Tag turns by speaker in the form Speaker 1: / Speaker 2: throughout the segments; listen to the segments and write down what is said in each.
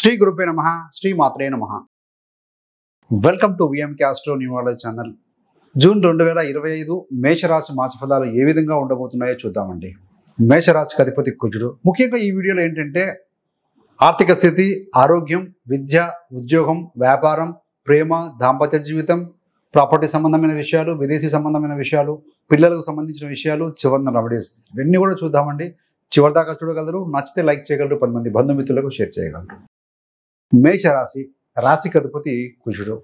Speaker 1: శ్రీ గురుపే నమః, శ్రీ మాత్రే నమః. Welcome to VMK astro numerology channel. June 2025 మేషరాశి మాస ఫలాలు ఏ విధంగా ఉండబోతున్నాయో చూద్దామండి. మేషరాశికి అధిపతి కుజుడు. ముఖ్యంగా ఈ వీడియోలో ఏంటంటే ఆర్థిక స్థితి, ఆరోగ్యం, విద్య, ఉద్యోగం, వ్యాపారం, ప్రేమ, దాంపత్య జీవితం, ప్రాపర్టీ సంబంధమైన విషయాలు, విదేశీ సంబంధమైన విషయాలు, పిల్లలకు సంబంధించిన విషయాలు, చివరి రెమెడీస్ ఇవన్నీ కూడా చూద్దామండి. చివరిదాకా చూడగలరు. నచ్చితే లైక్ చేయగలరు, 10 మంది బంధుమిత్రులకు షేర్ చేయగలరు. మేషరాశి రాశికి అధిపతి కుజుడు.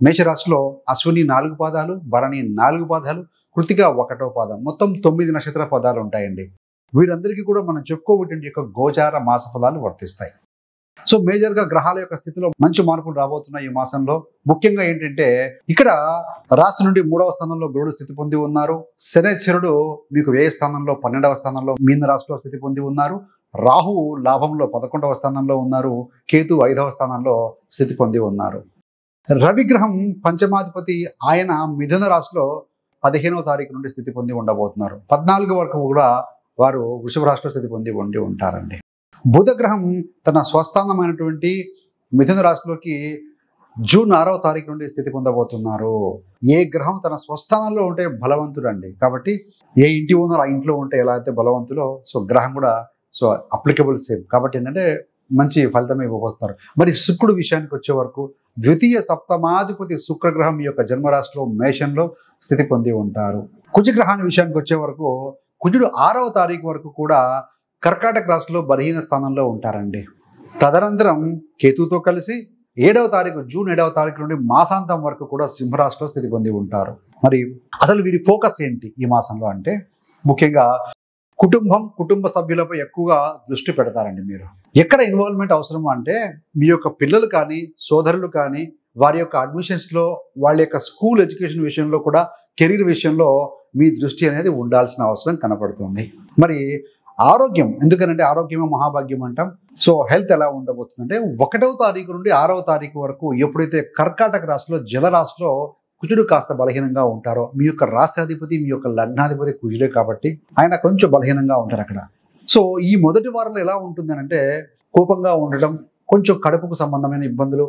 Speaker 1: మేషరాశిలో అశ్విని 4 పాదాలు, భరణి 4 పాదాలు, కృతిక 1వ పాదం, మొత్తం 9 నక్షత్ర పదాలు ఉంటాయండి. వీరందరికీ కూడా మనం చెప్పుకోబట్టి యొక్క గోచార మాస ఫలాలు వర్తిస్తాయి. సో మేజర్గా గ్రహాల యొక్క స్థితిలో మంచి మార్పులు రాబోతున్నాయి ఈ మాసంలో. ముఖ్యంగా ఏంటంటే ఇక్కడ రాశి నుండి 3వ స్థానంలో గురుడు స్థితి పొంది ఉన్నారు. శనేశ్వరుడు మీకు వ్యయ స్థానంలో 12వ స్థానంలో మీన రాశిలో స్థితి పొంది ఉన్నారు. రాహువు లాభంలో 11వ స్థానంలో ఉన్నారు. కేతు 5వ స్థానంలో స్థితి పొంది ఉన్నారు. రవిగ్రహం పంచమాధిపతి, ఆయన మిథున రాశిలో 15వ తారీఖు నుండి స్థితి పొంది ఉండబోతున్నారు. 14 వరకు కూడా వారు వృషభ రాశిలో స్థితి పొంది ఉండి ఉంటారండి. బుధగ్రహం తన స్వస్థానమైనటువంటి మిథున రాశిలోకి జూన్ 6వ తారీఖు నుండి స్థితి పొందబోతున్నారు. ఏ గ్రహం తన స్వస్థానంలో ఉంటే బలవంతుడు అండి. కాబట్టి ఏ ఇంటి ఓనర్ ఆ ఇంట్లో ఉంటే ఎలా అయితే బలవంతులో, సో గ్రహం కూడా అప్లికబుల్ సేమ్. కాబట్టి ఏంటంటే మంచి ఫలితమే ఇవ్వబోతున్నారు. మరి శుక్రుడు విషయానికి వచ్చే వరకు ద్వితీయ సప్తమాధిపతి శుక్రగ్రహం ఈ యొక్క జన్మరాశిలో మేషంలో స్థితి పొంది ఉంటారు. కుజగ్రహాన్ని విషయానికి వచ్చే వరకు కుజుడు 6వ తారీఖు వరకు కూడా కర్కాటక రాశిలో బలహీన స్థానంలో ఉంటారండి. తదనంతరం కేతుతో కలిసి 7వ తారీఖు జూన్ 7వ తారీఖు నుండి మాసాంతం వరకు కూడా సింహరాశిలో స్థితి పొంది ఉంటారు. మరి అసలు వీరి ఫోకస్ ఏంటి ఈ మాసంలో అంటే ముఖ్యంగా కుటుంబ సభ్యులపై ఎక్కువగా దృష్టి పెడతారండి. మీరు ఎక్కడ ఇన్వాల్వ్మెంట్ అవసరం అంటే మీ యొక్క పిల్లలు కానీ సోదరులు కానీ వారి యొక్క అడ్మిషన్స్లో, వాళ్ళ యొక్క స్కూల్ ఎడ్యుకేషన్ విషయంలో కూడా, కెరీర్ విషయంలో మీ దృష్టి అనేది ఉండాల్సిన అవసరం కనపడుతుంది. మరి ఆరోగ్యం, ఎందుకనంటే ఆరోగ్యమే మహాభాగ్యం అంటాం. సో హెల్త్ ఎలా ఉండబోతుందంటే 1వ తారీఖు నుండి 6వ తారీఖు వరకు ఎప్పుడైతే కర్కాటక రాశిలో జలరాశిలో కుజుడు కాస్త బలహీనంగా ఉంటారో, మీ యొక్క రాశ్యాధిపతి మీ యొక్క లగ్నాధిపతి కుజుడే కాబట్టి ఆయన కొంచెం బలహీనంగా ఉంటారు అక్కడ. సో ఈ మొదటి వారంలో ఎలా ఉంటుందనంటే కోపంగా ఉండడం, కొంచెం కడుపుకు సంబంధమైన ఇబ్బందులు,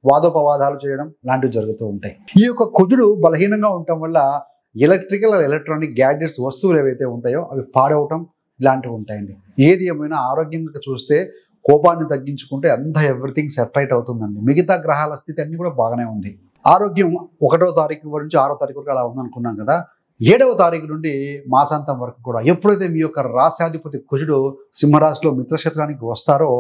Speaker 1: వాదోపవాదాలు చేయడం లాంటివి జరుగుతూ ఉంటాయి. ఈ యొక్క కుజుడు బలహీనంగా ఉండటం వల్ల ఎలక్ట్రానిక్ గ్యాడ్జెట్స్ వస్తువులు ఏవైతే ఉంటాయో అవి పాడవటం ఇలాంటివి ఉంటాయండి. ఏది ఏమైనా ఆరోగ్యంగా చూస్తే కోపాన్ని తగ్గించుకుంటే ఎవ్రీథింగ్ సెపరేట్ అవుతుందండి. మిగతా గ్రహాల స్థితి అన్ని కూడా బాగానే ఉంది. ఆరోగ్యం 1వ తారీఖు నుంచి 6వ తారీఖు వరకు అలా ఉందనుకున్నాం కదా. 7వ తారీఖు నుండి మాసాంతం వరకు కూడా ఎప్పుడైతే మీ యొక్క రాశ్యాధిపతి కుజుడు సింహరాశిలో మిత్రక్షేత్రానికి వస్తారో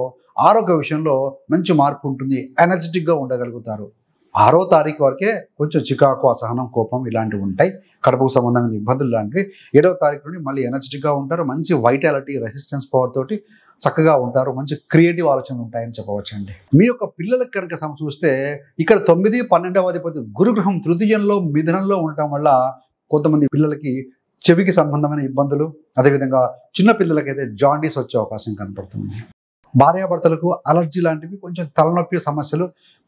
Speaker 1: ఆరోగ్య విషయంలో మంచి మార్పు ఉంటుంది. ఎనర్జెటిక్గా ఉండగలుగుతారు. 6వ తారీఖు వరకే కొంచెం చికాకు, అసహనం, కోపం ఇలాంటివి ఉంటాయి. కడుపుకు సంబంధమైన ఇబ్బందులు లాంటివి. 7వ తారీఖు నుండి మళ్ళీ ఎనర్జెటిక్గా ఉంటారు. మంచి వైటాలిటీ, రెసిస్టెన్స్ పవర్ తోటి చక్కగా ఉంటారు. మంచి క్రియేటివ్ ఆలోచనలు ఉంటాయని చెప్పవచ్చండి. మీ యొక్క పిల్లలకు కనుక చూస్తే ఇక్కడ 9, 12వ అధిపతి గురుగ్రహం తృతీయంలో మిథునంలో ఉండటం వల్ల కొంతమంది పిల్లలకి చెవికి సంబంధమైన ఇబ్బందులు, అదేవిధంగా చిన్న పిల్లలకైతే జాండీస్ వచ్చే అవకాశం కనపడుతుంది. భార్యాభర్తలకు అలర్జీ లాంటివి, కొంచెం తలనొప్పి సమస్యలు,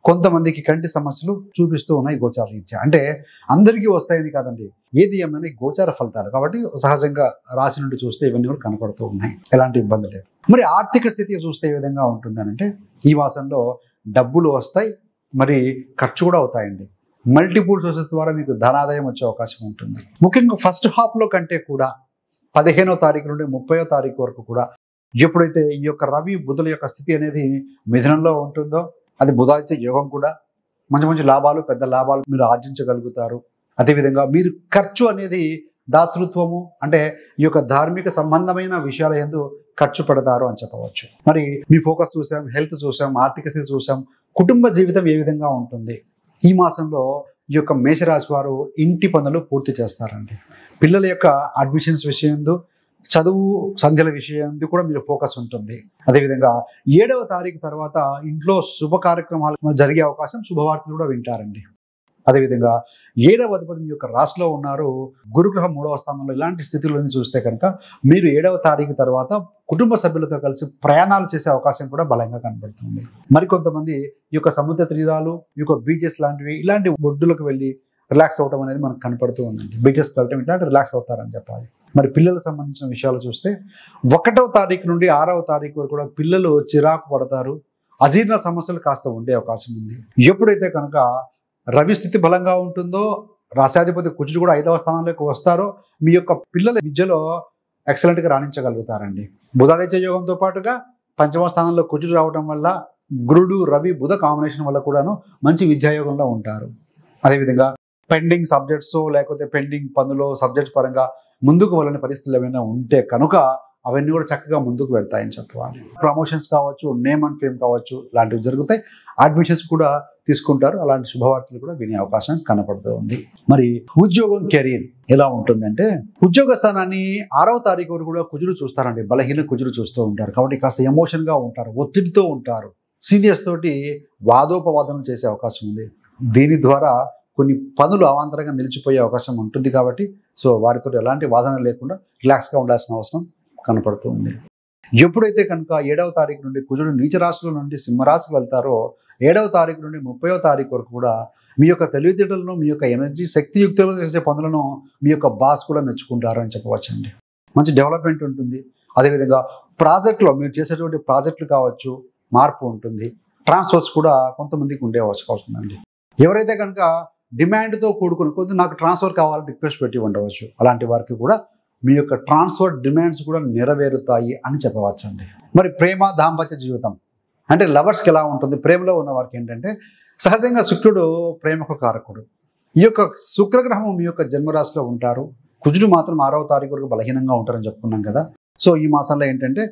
Speaker 1: కొంతమందికి కంటి సమస్యలు చూపిస్తూ ఉన్నాయి గోచార రీత్యా. అంటే అందరికీ వస్తాయని కాదండి, ఏది ఏమైనా గోచార ఫలితాలు కాబట్టి సహజంగా రాశి నుండి చూస్తే ఇవన్నీ కూడా కనపడుతూ ఉన్నాయి. ఎలాంటి ఇబ్బంది లేదు. మరి ఆర్థిక స్థితి చూస్తే ఏ విధంగా ఉంటుందనంటే ఈ మాసంలో డబ్బులు వస్తాయి, మరి ఖర్చు కూడా అవుతాయండి. మల్టిపుల్ సోర్సెస్ ద్వారా మీకు ధనాదాయం వచ్చే అవకాశం ఉంటుంది. ముఖ్యంగా ఫస్ట్ హాఫ్లో కంటే కూడా 15వ తారీఖు నుండి 30వ తారీఖు వరకు కూడా ఎప్పుడైతే ఈ యొక్క రవి బుధుల యొక్క స్థితి అనేది మిథునంలో ఉంటుందో, అది బుధాదిత్య యోగం కూడా, మంచి లాభాలు, పెద్ద లాభాలు మీరు ఆర్జించగలుగుతారు. అదేవిధంగా మీరు ఖర్చు అనేది దాతృత్వము అంటే ఈ యొక్క ధార్మిక సంబంధమైన విషయాల యందు ఖర్చు పెడతారు అని చెప్పవచ్చు. మరి మీ ఫోకస్ చూసాం, హెల్త్ చూసాం, ఆర్థిక స్థితి చూసాం. కుటుంబ జీవితం ఏ విధంగా ఉంటుంది ఈ మాసంలో ఈ యొక్క మేషరాశి వారు ఇంటి పనులు పూర్తి చేస్తారండి. పిల్లల యొక్క అడ్మిషన్స్ విషయంలో, చదువు సంధ్యల విషయం కూడా మీరు ఫోకస్ ఉంటుంది. అదేవిధంగా 7వ తారీఖు తర్వాత ఇంట్లో శుభ కార్యక్రమాలు జరిగే అవకాశం, శుభవార్తలు కూడా వింటారండి. అదేవిధంగా 7వ అధిపతి మీ యొక్క రాశిలో ఉన్నారు. గురుగ్రహం 3వ స్థానంలో. ఇలాంటి స్థితిలోని చూస్తే కనుక మీరు 7వ తారీఖు తర్వాత కుటుంబ సభ్యులతో కలిసి ప్రయాణాలు చేసే అవకాశం కూడా బలంగా కనబడుతుంది. మరికొంతమంది ఈ యొక్క సముద్ర తీరాలు, ఈ యొక్క బీచెస్ లాంటివి, ఇలాంటి ఒడ్డులకు వెళ్ళి రిలాక్స్ అవ్వడం అనేది మనకు కనపడుతూ ఉందండి. బీచెస్కి వెళ్ళటం ఇట్లాంటి రిలాక్స్ అవుతారని చెప్పాలి. మరి పిల్లలకు సంబంధించిన విషయాలు చూస్తే 1వ తారీఖు నుండి 6వ తారీఖు వరకు కూడా పిల్లలు చిరాకు పడతారు, అజీర్ణ సమస్యలు కాస్త ఉండే అవకాశం ఉంది. ఎప్పుడైతే కనుక రవి స్థితి బలంగా ఉంటుందో, రాశాధిపతి కుజుడు కూడా 5వ స్థానంలోకి వస్తారో, మీ యొక్క పిల్లల విద్యలో ఎక్సలెంట్గా రాణించగలుగుతారండి. బుధాదిత్య యోగంతో పాటుగా 5వ స్థానంలో కుజుడు రావడం వల్ల, గురుడు రవి బుధ కాంబినేషన్ వల్ల కూడాను మంచి విద్యాయోగంలో ఉంటారు. అదేవిధంగా పెండింగ్ సబ్జెక్ట్స్ లేకపోతే పెండింగ్ పనులు సబ్జెక్ట్స్ పరంగా ముందుకు వెళ్ళని పరిస్థితులు ఏమైనా ఉంటే కనుక అవన్నీ కూడా చక్కగా ముందుకు వెళ్తాయని చెప్పవాలి. ప్రమోషన్స్ కావచ్చు, నేమ్ అండ్ ఫేమ్ కావచ్చు, లాంటివి జరుగుతాయి. అడ్మిషన్స్ కూడా తీసుకుంటారు. అలాంటి శుభవార్తలు కూడా వినే అవకాశం కనపడుతూ ఉంది. మరి ఉద్యోగం, కెరీర్ ఎలా ఉంటుందంటే, ఉద్యోగ స్థానాన్ని 6వ తారీఖు వరకు కూడా కుజుడు చూస్తారండి. బలహీన కుజుడు చూస్తూ ఉంటారు కాబట్టి కాస్త ఎమోషన్గా ఉంటారు, ఒత్తిడితో ఉంటారు. సీనియర్స్ తోటి వాదోపవాదం చేసే అవకాశం ఉంది. దీని ద్వారా కొన్ని పనులు అవాంతరంగా నిలిచిపోయే అవకాశం ఉంటుంది కాబట్టి సో వారితో ఎలాంటి వాదన లేకుండా రిలాక్స్గా ఉండాల్సిన అవసరం కనపడుతూ ఉంది. ఎప్పుడైతే కనుక 7వ తారీఖు నుండి కుజుడు నీచ రాశిలో నుండి సింహరాశికి వెళ్తారో, 7వ తారీఖు నుండి 30వ తారీఖు వరకు కూడా మీ యొక్క తెలివితేటలను, మీ యొక్క ఎనర్జీ, శక్తియుక్తులతో చేసే పనులను మీ యొక్క బాస్ కూడా మెచ్చుకుంటారు అని చెప్పవచ్చండి. మంచి డెవలప్మెంట్ ఉంటుంది. అదేవిధంగా ప్రాజెక్టులో మీరు చేసేటువంటి ప్రాజెక్టులు కావచ్చు, మార్పు ఉంటుంది. ట్రాన్స్ఫర్స్ కూడా కొంతమందికి ఉండే అవకాశం ఉందండి. ఎవరైతే కనుక డిమాండ్తో కూడుకుని కొంచెం నాకు ట్రాన్స్ఫర్ కావాలని రిక్వెస్ట్ పెట్టి ఉండవచ్చు, అలాంటి వారికి కూడా మీ యొక్క ట్రాన్స్ఫర్ డిమాండ్స్ కూడా నెరవేరుతాయి అని చెప్పవచ్చండి. మరి ప్రేమ, దాంపత్య జీవితం అంటే లవర్స్కి ఎలా ఉంటుంది? ప్రేమలో ఉన్న వారికి ఏంటంటే, సహజంగా శుక్రుడు ప్రేమకు కారకుడు. ఈ యొక్క శుక్రగ్రహం మీ యొక్క జన్మరాశిలో ఉంటారు. కుజుడు మాత్రం 6వ తారీఖు వరకు బలహీనంగా ఉంటారని చెప్పుకున్నాం కదా. సో ఈ మాసంలో ఏంటంటే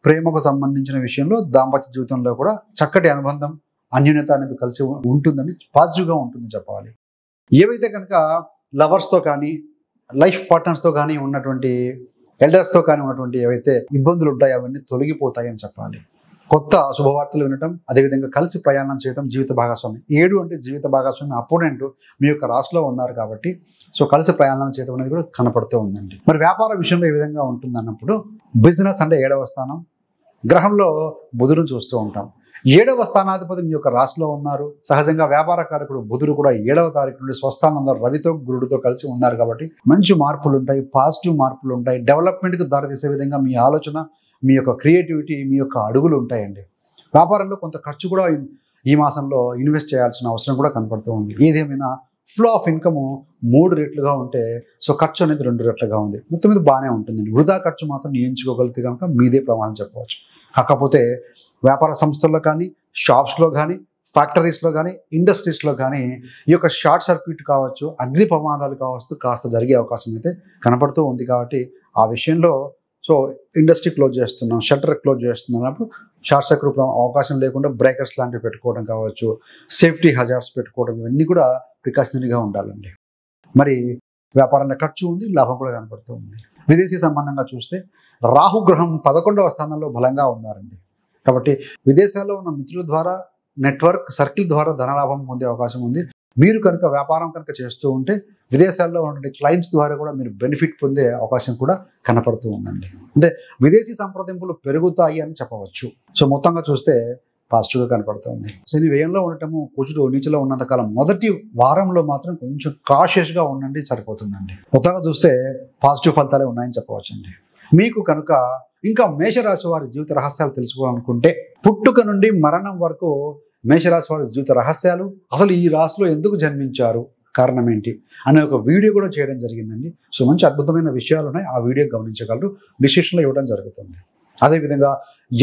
Speaker 1: ప్రేమకు సంబంధించిన విషయంలో, దాంపత్య జీవితంలో కూడా చక్కటి అనుబంధం, అన్యోన్యత అనేది కలిసి ఉంటుందని, పాజిటివ్గా ఉంటుందని చెప్పాలి. ఏవైతే కనుక లవర్స్తో కానీ, లైఫ్ పార్ట్నర్స్తో కానీ ఉన్నటువంటి, ఎల్డర్స్తో కానీ ఉన్నటువంటి ఏవైతే ఇబ్బందులు ఉంటాయో అవన్నీ తొలగిపోతాయని చెప్పాలి. కొత్త శుభవార్తలు వినటం, అదేవిధంగా కలిసి ప్రయాణం చేయడం, జీవిత భాగస్వామి 7 అంటే జీవిత భాగస్వామి అపోనెంట్ మీ యొక్క రాశిలో ఉన్నారు కాబట్టి సో కలిసి ప్రయాణం చేయడం అనేది కూడా కనపడుతూ ఉందండి. మరి వ్యాపార విషయంలో ఏ విధంగా ఉంటుంది అన్నప్పుడు, బిజినెస్ అంటే 7వ స్థానం, గ్రహంలో బుధుడు చూస్తూ ఉంటాం. 7వ స్థానాధిపతి మీ యొక్క రాశిలో ఉన్నారు. సహజంగా వ్యాపార కారకుడు బుధుడు కూడా 7వ తారీఖు నుండి స్వస్థానంలో రవితో, గురుడితో కలిసి ఉన్నారు కాబట్టి మంచి మార్పులు ఉంటాయి, పాజిటివ్ మార్పులు ఉంటాయి. డెవలప్మెంట్కి దారితీసే విధంగా మీ ఆలోచన, మీ యొక్క క్రియేటివిటీ, మీ యొక్క అడుగులు ఉంటాయండి. వ్యాపారంలో కొంత ఖర్చు కూడా ఈ మాసంలో ఇన్వెస్ట్ చేయాల్సిన అవసరం కూడా కనపడుతూ ఉంది. ఏదేమైనా ఫ్లో ఆఫ్ ఇన్కమ్ 3 రెట్లుగా ఉంటే సో ఖర్చు అనేది 2 రెట్లుగా ఉంది. మొత్తం మీద బాగానే ఉంటుందండి. వృధా ఖర్చు మాత్రం నియంత్రించుకోగలిగితే కనుక మీదే ప్రమాదం చెప్పవచ్చు. కాకపోతే వ్యాపార సంస్థల్లో కానీ, షాప్స్లో కానీ, ఫ్యాక్టరీస్లో కానీ, ఇండస్ట్రీస్లో కానీ ఈ యొక్క షార్ట్ సర్క్యూట్ కావచ్చు, అగ్ని ప్రమాదాలు కావచ్చు కాస్త జరిగే అవకాశం అయితే కనపడుతూ ఉంది. కాబట్టి ఆ విషయంలో సో ఇండస్ట్రీ క్లోజ్ చేస్తున్నాం, షట్టర్ క్లోజ్ చేస్తున్నప్పుడు షార్ట్ సర్క్యూట్ అవకాశం లేకుండా బ్రేకర్స్ లాంటివి పెట్టుకోవడం కావచ్చు, సేఫ్టీ హజార్డ్స్ పెట్టుకోవడం, ఇవన్నీ కూడా ప్రికాషనరీగా ఉండాలండి. మరి వ్యాపారంలో ఖర్చు ఉంది, లాభం కూడా కనపడుతూ ఉంది. విదేశీ సంబంధంగా చూస్తే రాహుగ్రహం 11వ స్థానంలో బలంగా ఉన్నారండి. కాబట్టి విదేశాల్లో ఉన్న మిత్రుల ద్వారా, నెట్వర్క్ సర్కిల్ ద్వారా ధనలాభం పొందే అవకాశం ఉంది. మీరు కనుక వ్యాపారం కనుక చేస్తూ ఉంటే విదేశాల్లో ఉన్నటువంటి క్లయింట్స్ ద్వారా కూడా మీరు బెనిఫిట్ పొందే అవకాశం కూడా కనపడుతూ ఉందండి. అంటే విదేశీ సంప్రదింపులు పెరుగుతాయి అని చెప్పవచ్చు. సో మొత్తంగా చూస్తే పాజిటివ్గా కనపడుతుంది. శని వ్యయంలో ఉండటము, కుజుడు నీచలో ఉన్నంతకాలం మొదటి వారంలో మాత్రం కొంచెం కాషియస్గా ఉండండి, సరిపోతుందండి. మొత్తంగా చూస్తే పాజిటివ్ ఫలితాలే ఉన్నాయని చెప్పవచ్చండి. మీకు కనుక ఇంకా మేషరాశి వారి జీవిత రహస్యాలు తెలుసుకోవాలనుకుంటే, పుట్టుక నుండి మరణం వరకు మేషరాశి వారి జీవిత రహస్యాలు, అసలు ఈ రాశిలో ఎందుకు జన్మించారు, కారణం ఏంటి అనే ఒక వీడియో కూడా చేయడం జరిగిందండి. సో మంచి అద్భుతమైన విషయాలు ఉన్నాయి, ఆ వీడియో గమనించగలరు. డిస్క్రిప్షన్లో ఇవ్వడం జరుగుతుంది. అదేవిధంగా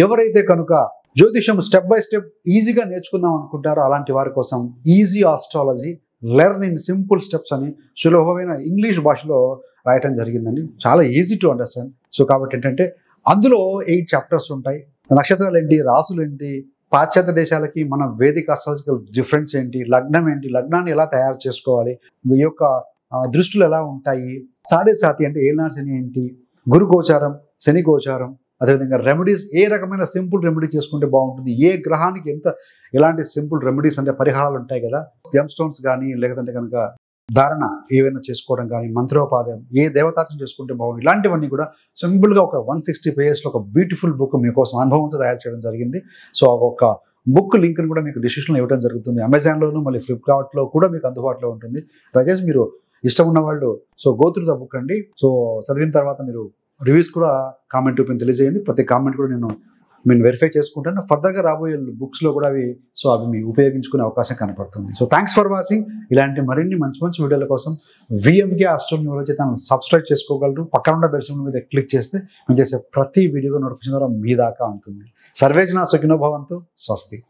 Speaker 1: ఎవరైతే కనుక జ్యోతిషం స్టెప్ బై స్టెప్ ఈజీగా నేర్చుకుందాం అనుకుంటారో అలాంటి వారి కోసం easy astrology learn in simple steps అని సులభమైన ఇంగ్లీష్ భాషలో రాయటం జరిగిందండి. చాలా ఈజీ టు అండర్స్టాండ్. సో కాబట్టి ఏంటంటే అందులో 8 చాప్టర్స్ ఉంటాయి. నక్షత్రాలు ఏంటి, రాసులు ఏంటి, పాశ్చాత్య దేశాలకి మన వేదిక అస్ట్రాలజికల్ డిఫరెన్స్ ఏంటి, లగ్నం ఏంటి, లగ్నాన్ని ఎలా తయారు చేసుకోవాలి, ఈ యొక్క దృష్టిలు ఎలా ఉంటాయి, సాడే సాతి అంటే ఏలినాటి శని ఏంటి, గురు గోచారం, శని గోచారం, అదేవిధంగా రెమెడీస్ ఏ రకమైన సింపుల్ రెమెడీ చేసుకుంటే బాగుంటుంది, ఏ గ్రహానికి ఎలాంటి సింపుల్ రెమెడీస్ అంటే పరిహారాలు ఉంటాయి కదా, జెమ్ స్టోన్స్ కానీ లేకపోతే కనుక ధారణ ఏవైనా చేసుకోవడం కానీ, మంత్రోపాధ్యాయం ఏ దేవతాచన చేసుకుంటే బాగుంది, ఇలాంటివన్నీ కూడా సింపుల్గా ఒక 160 పేజెస్లో ఒక బ్యూటిఫుల్ బుక్ మీకోసం అనుభవంతో తయారు చేయడం జరిగింది. సో ఒక బుక్ లింక్ని కూడా మీకు డిస్క్రిప్షన్లో ఇవ్వడం జరుగుతుంది. అమెజాన్లోను మళ్ళీ ఫ్లిప్కార్ట్లో కూడా మీకు అందుబాటులో ఉంటుంది. దయచేసి మీరు ఇష్టం ఉన్న వాళ్ళు so go through the book అండి. సో చదివిన తర్వాత మీరు రివ్యూస్ కూడా కామెంట్ రూపంలో తెలియజేయండి. ప్రతి కామెంట్ కూడా నేను మీరు వెరిఫై చేసుకుంటే ఫర్దర్గా రాబోయే బుక్స్లో కూడా అవి మీరు ఉపయోగించుకునే అవకాశం కనపడుతుంది. So thanks for watching. ఇలాంటి మరిన్ని మంచి మంచి వీడియోల కోసం విఎంకే ఆస్ట్రోన్యూమాలజీ ఛానల్ సబ్స్క్రైబ్ చేసుకోగలరు. పక్కన ఉన్న బెల్ సింబల్ మీద క్లిక్ చేస్తే మేము చేసే ప్రతి వీడియో నోటిఫికేషన్ ద్వారా మీ దాకా ఉంటుంది. సర్వేజన సుఖినో భవంతు. స్వస్తి.